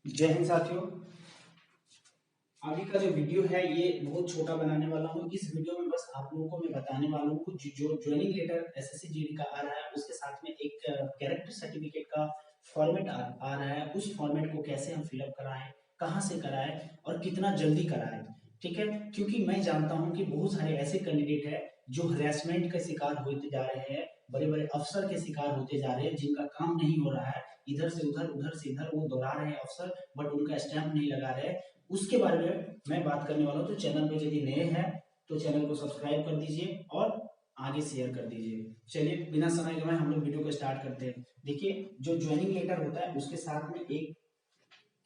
जय हिंद साथियों। आगे का जो वीडियो है ये बहुत छोटा बनाने वाला हूँ। इस वीडियो में बस आप लोगों को मैं बताने वाला हूँ कुछ जो ज्वाइनिंग लेटर एसएससी जीडी का आ रहा है उसके साथ में एक कैरेक्टर सर्टिफिकेट का फॉर्मेट आ रहा है। उस फॉर्मेट को कैसे हम फिलअप कराएं, कहाँ से कराएं और कितना जल्दी कराएं। ठीक है, क्योंकि मैं जानता हूँ कि बहुत सारे ऐसे कैंडिडेट है जो हरेसमेंट का शिकार होते जा रहे हैं, बड़े बड़े अफसर के शिकार होते जा रहे हैं, जिनका काम नहीं हो रहा है, इधर से उधर उधर से इधर वो दौड़ा रहे हैं अफसर, बट उनका स्टैंप नहीं लगा रहे। उसके बारे में मैं बात करने वाला हूँ। तो चैनल पे यदि नए हैं तो चैनल को सब्सक्राइब कर दीजिए और आगे शेयर कर दीजिए। चलिए बिना समय गवाए हम लोग वीडियो को स्टार्ट करते हैं। देखिए, जो ज्वाइनिंग लेटर होता है उसके साथ में एक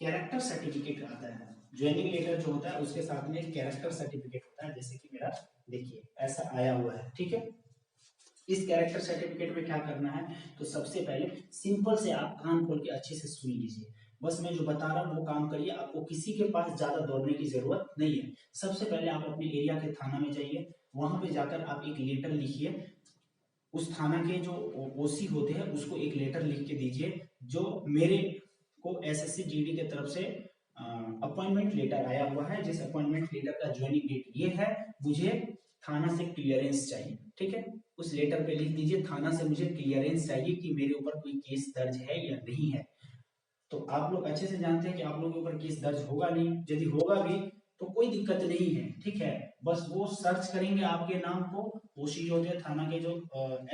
कैरेक्टर सर्टिफिकेट आता है। ज्वाइनिंग लेटर जो होता है उसके साथ में एक कैरेक्टर सर्टिफिकेट होता है, जैसे कि मेरा देखिए ऐसा आया हुआ है। ठीक है, इस कैरेक्टर सर्टिफिकेट में क्या करना है, तो सबसे पहले सिंपल से आप कान खोल के अच्छे से सुन लीजिए। बस मैं जो बता रहा हूँ वो काम करिए, आपको किसी के पास ज्यादा दौड़ने की जरूरत नहीं है। सबसे पहले आप अपने एरिया के थाना में जाइए, वहां पे जाकर आप एक लेटर लिखिए। उस थाना के जो ओसी होते हैं उसको एक लेटर लिख के दीजिए, जो मेरे को एसएससी जीडी के तरफ से अपॉइंटमेंट लेटर आया हुआ है, जिस अपॉइंटमेंट लेटर का ज्वाइनिंग डेट ये है, मुझे थाना से क्लियरेंस चाहिए। ठीक है, उस लेटर पे लिख दीजिए थाना से मुझे क्लियरेंस चाहिए कि मेरे ऊपर कोई केस दर्ज है या नहीं है। तो आप लोग अच्छे से जानते हैं कि आप लोगों के ऊपर केस दर्ज होगा नहीं, यदि होगा भी तो कोई दिक्कत नहीं है। ठीक है, बस वो सर्च करेंगे आपके नाम को। वो चीज होते हैं थाना के जो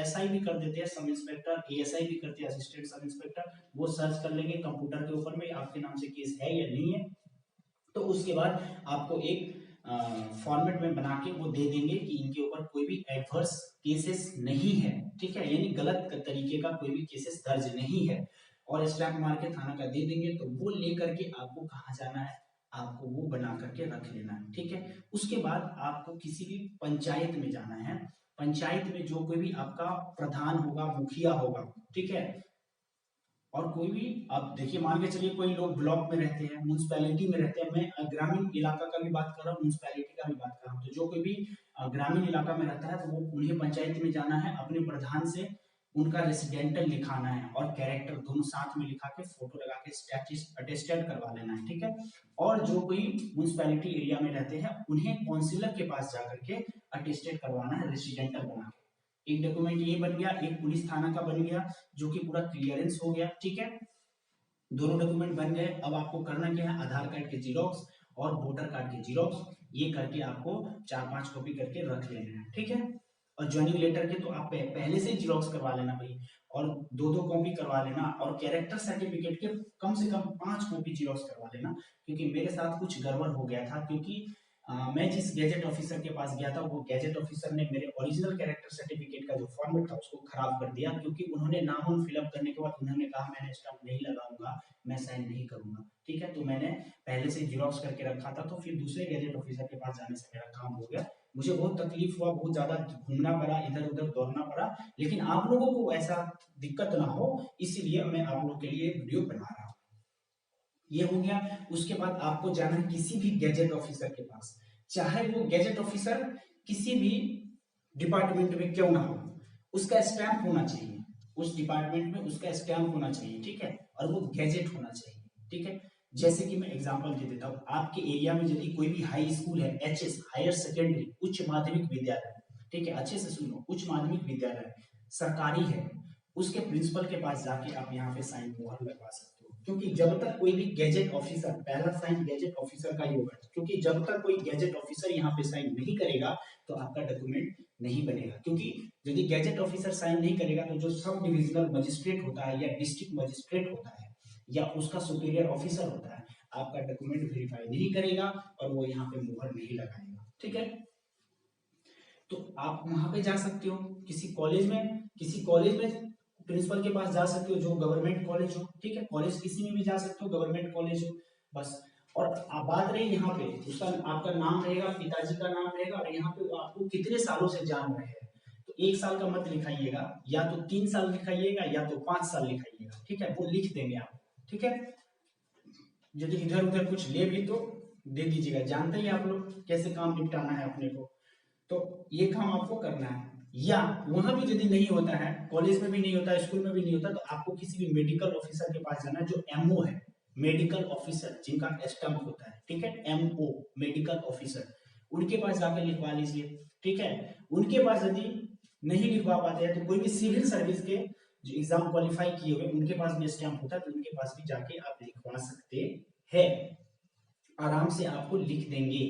एसआई भी कर देते हैं, सब इंस्पेक्टर एएसआई भी करते हैं, असिस्टेंट सब इंस्पेक्टर, वो सर्च कर लेंगे कंप्यूटर के ऊपर में आपके नाम से केस है या नहीं है। तो उसके बाद आपको एक फॉर्मेट में बना के वो दे देंगे कि इनके ऊपर कोई भी एडवर्स केसेस नहीं है। ठीक है, यानी गलत तरीके का कोई भी केसेस दर्ज नहीं है, और स्टैम्प मार के थाना का दे देंगे। तो वो लेकर के आपको कहाँ जाना है, आपको वो बना करके रख लेना है। ठीक है, उसके बाद आपको किसी भी पंचायत में जाना है। पंचायत में जो कोई भी आपका प्रधान होगा, मुखिया होगा, ठीक है, और कोई भी आप देखिए, मान के चलिए कोई लोग ब्लॉक में रहते हैं, म्यूनसिपैलिटी में रहते हैं, मैं ग्रामीण इलाका का भी बात कर रहा हूँ, म्यूनसिपैलिटी का भी बात कर रहा हूँ। तो जो कोई भी ग्रामीण इलाका में रहता है तो वो उन्हें पंचायत में जाना है, अपने प्रधान से उनका रेसिडेंटल लिखाना है और कैरेक्टर दोनों साथ में लिखा के फोटो लगा के अटेस्टेड करवा लेना है। ठीक है, और जो कोई म्यूनसिपैलिटी एरिया में रहते हैं उन्हें काउंसिलर के पास जाकर के अटेस्टेड करवाना है, रेसिडेंटल बना के। एक डॉक्यूमेंट ये बन गया, एक पुलिस थाना का बन गया जो कि पूरा क्लियरेंस हो गया। ठीक है, दोनों डॉक्यूमेंट बन गए। अब आपको करना क्या है, आधार कार्ड के जीरोक्स और वोटर कार्ड के जीरोक्स, ये करके आपको 4-5 कॉपी करके रख लेना है। ठीक है, और ज्वाइनिंग लेटर के तो आप पहले से जीरोक्स करवा लेना भाई, और 2-2 कॉपी करवा लेना, और कैरेक्टर सर्टिफिकेट के कम से कम 5 कॉपी जीरोक्स करवा लेना। क्योंकि मेरे साथ कुछ गड़बड़ हो गया था, क्योंकि मैं जिस गैजेट ऑफिसर के पास गया था वो गैजेट ऑफिसर ने मेरे ओरिजिनल कैरेक्टर सर्टिफिकेट का जो फॉर्मेट था उसको खराब कर दिया, क्योंकि उन्होंने नाम उन फिलअप करने के बाद उन्होंने कहा मैंने स्टाम्प नहीं लगाऊंगा, मैं साइन नहीं करूंगा। ठीक है, तो मैंने पहले से जीरोक्स करके रखा था, तो फिर दूसरे गैजेट ऑफिसर के पास जाने से मेरा काम हो गया। मुझे बहुत तकलीफ हुआ, बहुत ज्यादा घूमना पड़ा, इधर उधर दौड़ना पड़ा, लेकिन आप लोगों को ऐसा दिक्कत ना हो इसीलिए मैं आप लोगों के लिए वीडियो बना रहा हूँ। ये हो गया। उसके बाद आपको जाना है किसी भी गैजेट ऑफिसर के पास, चाहे वो गैजेट ऑफिसर किसी भी डिपार्टमेंट में क्यों ना हो, उसका स्टैंप होना चाहिए, उस डिपार्टमेंट में उसका स्टैंप होना चाहिए। ठीक है, और वो गैजेट होना चाहिए। ठीक है, जैसे कि मैं एग्जांपल दे देता हूँ, आपके एरिया में यदि कोई भी हाई स्कूल है, एचएस हायर सेकेंडरी उच्च माध्यमिक विद्यालय, ठीक है, अच्छे से सुनो, उच्च माध्यमिक विद्यालय सरकारी है, उसके प्रिंसिपल के पास जाके आप यहाँ पे साइन मोहर लगवा सकते हो। क्योंकि जब तक कोई भी गैजेट ऑफिसर, पहला साइन गैजेट ऑफिसर का ही होगा, क्योंकि जब तक कोई गैजेट ऑफिसर यहाँ पे साइन नहीं करेगा तो आपका डॉक्यूमेंट नहीं बनेगा। क्योंकि यदि गैजेट ऑफिसर साइन नहीं करेगा तो जो सब डिविजनल मजिस्ट्रेट होता है या डिस्ट्रिक्ट मजिस्ट्रेट होता है या उसका सुपीरियर ऑफिसर होता है, आपका डॉक्यूमेंट वेरीफाई नहीं करेगा और वो यहाँ पे मोहर नहीं लगाएगा। ठीक है, तो आप वहां पे जा सकते हो, किसी कॉलेज में प्रिंसिपल के पास जा सकते हो जो गवर्नमेंट कॉलेज हो। ठीक है, कॉलेज किसी में भी जा सकते हो, गवर्नमेंट कॉलेज हो बस। और बात रही यहाँ पे, उसका आपका नाम रहेगा, पिताजी का नाम रहेगा, और यहाँ पे वो आपको कितने सालों से जान रहे हैं। तो 1 साल का मत लिखाइएगा, या तो 3 साल लिखाइएगा या तो 5 साल लिखाइएगा। ठीक है, वो लिख देंगे आप। ठीक है, यदि इधर उधर कुछ ले भी तो दे दीजिएगा, जानते ही आप लोग कैसे काम निपटाना है अपने को। तो ये काम आपको करना है। या वहां भी यदि नहीं होता है, कॉलेज में भी नहीं होता है, स्कूल में भी नहीं होता, तो आपको किसी भी मेडिकल ऑफिसर के पास जाना है जो एमओ है। मेडिकल ऑफिसर जिनका स्टैम्प होता है, ठीक है, MO मेडिकल ऑफिसर, उनके पास जाकर लिखवा लीजिए, ठीक है। उनके पास यदि नहीं लिखवा पाते हैं तो कोई भी सिविल सर्विस के जो एग्जाम क्वालिफाई किए हुए उनके पास भी स्टैम्प होता है, तो उनके पास भी जाके आप लिखवा सकते हैं, आराम से आपको लिख देंगे।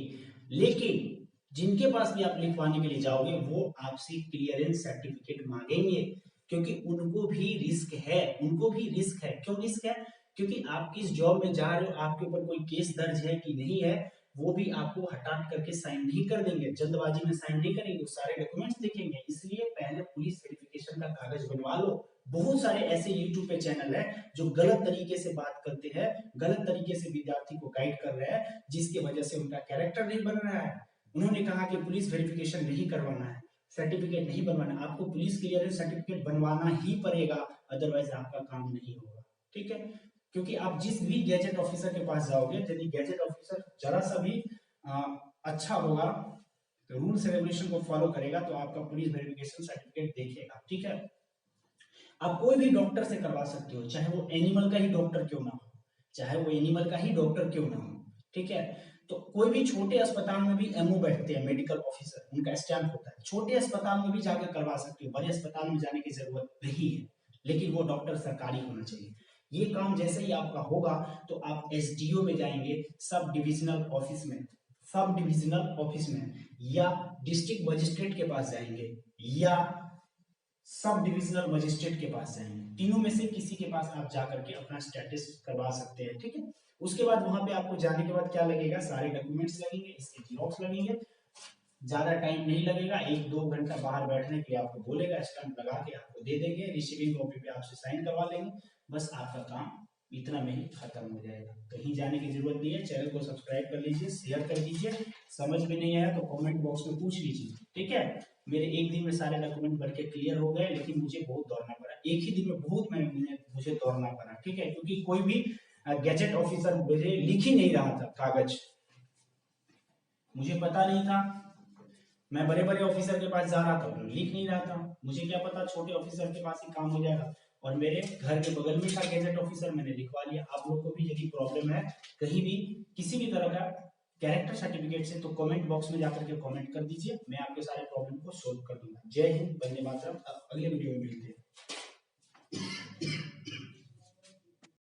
लेकिन जिनके पास भी आप लिखवाने के लिए जाओगे वो आपसे क्लियरेंस सर्टिफिकेट मांगेंगे, क्योंकि उनको भी रिस्क है, उनको भी रिस्क है। क्यों रिस्क है? क्योंकि आप किस जॉब में जा रहे हो, आपके ऊपर कोई केस दर्ज है कि नहीं है, वो भी आपको हटाट करके साइन नहीं कर देंगे, जल्दबाजी में साइन नहीं करेंगे, वो सारे डॉक्यूमेंट्स देखेंगे। इसलिए पहले पुलिस वेरिफिकेशन का कागज बनवा लो। बहुत सारे ऐसे यूट्यूब पे चैनल है जो गलत तरीके से बात करते हैं, गलत तरीके से विद्यार्थी को गाइड कर रहे हैं, जिसकी वजह से उनका कैरेक्टर नहीं बन रहा है। उन्होंने कहा कि पुलिस वेरिफिकेशन नहीं करवाना है, सर्टिफिकेट नहीं बनवाना, आपको पुलिस क्लियरेंस सर्टिफिकेट बनवाना ही पड़ेगा, अदरवाइज आपका काम नहीं होगा, ठीक है। क्योंकि आप जिस भी गैजेट ऑफिसर के पास जाओगे, यदि गैजेट ऑफिसर जरा सा भी अच्छा होगा, तो रूल्स रेगुलेशन को फॉलो करेगा, तो आपका पुलिस वेरिफिकेशन सर्टिफिकेट देखेगा, ठीक है। आप कोई भी डॉक्टर से करवा सकते हो, चाहे वो एनिमल का ही डॉक्टर क्यों ना हो, चाहे वो एनिमल का ही डॉक्टर क्यों ना हो, ठीक है। तो कोई भी छोटे अस्पताल में भी MO बैठते हैं, मेडिकल ऑफिसर, उनका स्टैम्प होता है, छोटे अस्पताल में भी जाकर करवा सकते हो, बड़े अस्पताल में जाने की जरूरत नहीं है, लेकिन वो डॉक्टर सरकारी होना चाहिए। ये काम जैसे ही आपका होगा तो आप SDO में जाएंगे, सब डिविजनल ऑफिस में, सब डिविजनल ऑफिस में, या डिस्ट्रिक्ट मजिस्ट्रेट के पास जाएंगे, या सब डिविजनल मजिस्ट्रेट के पास जाएंगे, तीनों में से किसी के पास आप जाकर के अपना स्टेटस करवा सकते हैं, ठीक है। उसके बाद वहां पे आपको जाने के बाद क्या लगेगा, सारे डॉक्यूमेंट्स लगेंगे, इसके जीरोक्स लगेंगे, ज्यादा टाइम नहीं लगेगा, 1-2 घंटा बाहर बैठने के लिए आपको बोलेगा, स्टैंप लगा के आपको दे देंगे, रिसीविंग कॉपी पे आपसे साइन करवा लेंगे, बस आपका काम इतना में ही खत्म हो जाएगा। कहीं जाने की जरूरत नहीं है। चैनल को सब्सक्राइब कर लीजिए, शेयर कर दीजिए, समझ में नहीं आया तो कमेंट बॉक्स में पूछ लीजिए, ठीक है। मेरे एक दिन में सारे डॉक्यूमेंट भर के क्लियर हो गए, लेकिन मुझे बहुत दौड़ना पड़ा, एक ही दिन में बहुत मुझे दौड़ना पड़ा, ठीक है, क्योंकि कोई भी गैजेट ऑफिसर मुझे लिख ही नहीं रहा था कागज, मुझे पता नहीं था, मैं बड़े बड़े ऑफिसर के पास जा रहा था, लिख नहीं रहा था, मुझे क्या पता छोटे ऑफिसर के पास ही काम हो जाएगा, और मेरे घर के बगल में था गैजेट ऑफिसर, मैंने लिखवा लिया। आप लोग को भी यदि प्रॉब्लम है कहीं भी किसी भी तरह का कैरेक्टर सर्टिफिकेट से, तो कमेंट बॉक्स में जाकर के कमेंट कर दीजिए, मैं आपके सारे प्रॉब्लम को सोल्व कर दूंगा। जय हिंद, वंदे मातरम। अगले वीडियो में मिलते हैं।